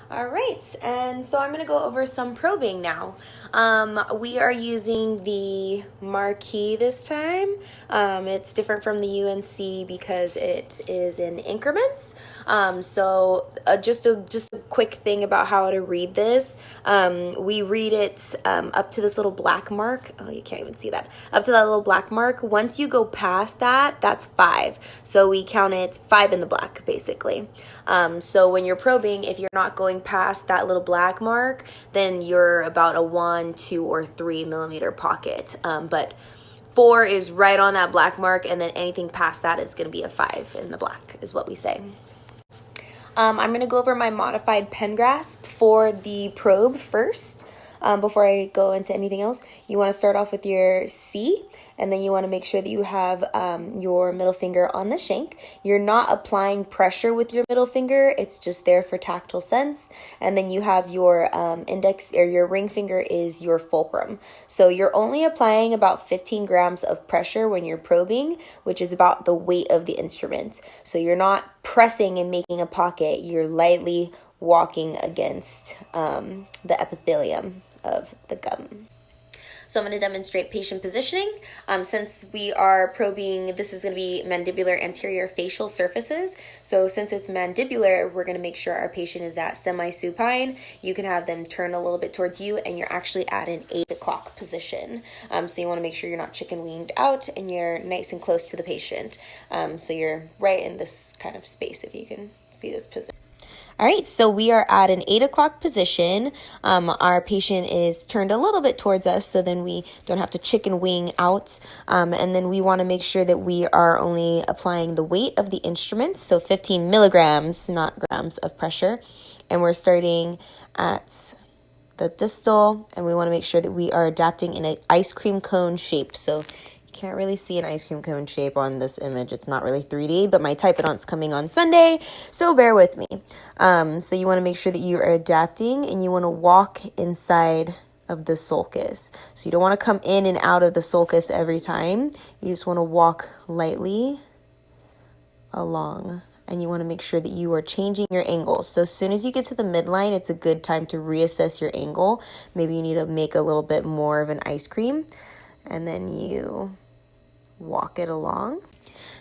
All right, and so I'm going to go over some probing now. We are using the Marquis this time. It's different from the UNC because it is in increments. Just a quick thing about how to read this. We read it up to this little black mark. Oh, you can't even see that. Up to that little black mark. Once you go past that, that's 5. So we count it 5 in the black, basically. So when you're probing, if you're not going past that little black mark, then you're about a 1, 2, or 3 millimeter pocket. But 4 is right on that black mark, and then anything past that is going to be a 5 in the black, is what we say. I'm going to go over my modified pen grasp for the probe first. Before I go into anything else, you want to start off with your C, and then you want to make sure that you have your middle finger on the shank. You're not applying pressure with your middle finger, it's just there for tactile sense. And then you have your index, or your ring finger is your fulcrum. So you're only applying about 15 grams of pressure when you're probing, which is about the weight of the instrument. So you're not pressing and making a pocket, you're lightly walking against the epithelium of the gum. So I'm going to demonstrate patient positioning. Since we are probing, this is going to be mandibular anterior facial surfaces. So since it's mandibular, we're going to make sure our patient is at semi-supine. You can have them turn a little bit towards you, and you're actually at an 8 o'clock position. So you want to make sure you're not chicken winged out, and you're nice and close to the patient. So you're right in this kind of space, if you can see this position. All right, so we are at an 8 o'clock position. Our patient is turned a little bit towards us, so then we don't have to chicken wing out. And then we want to make sure that we are only applying the weight of the instruments, so 15 milligrams, not grams, of pressure. And we're starting at the distal, and we want to make sure that we are adapting in an ice cream cone shape. So can't really see an ice cream cone shape on this image. It's not really 3D, but my Type It On's coming on Sunday, so bear with me. So you want to make sure that you are adapting, and you want to walk inside of the sulcus. So you don't want to come in and out of the sulcus every time. You just want to walk lightly along, and you want to make sure that you are changing your angle. So as soon as you get to the midline, it's a good time to reassess your angle. Maybe you need to make a little bit more of an ice cream, and then you walk it along.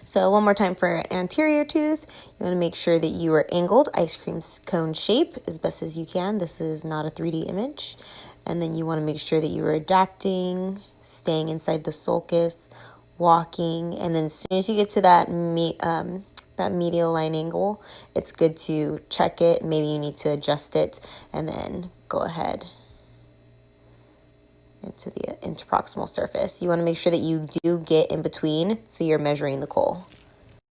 So one more time for anterior tooth, you want to make sure that you are angled ice cream cone shape as best as you can. This is not a 3D image. And then you want to make sure that you are adapting, staying inside the sulcus, walking, and then as soon as you get to that medial line angle, it's good to check it. Maybe you need to adjust it, and then go ahead into the interproximal surface. You want to make sure that you do get in between, so you're measuring the cole.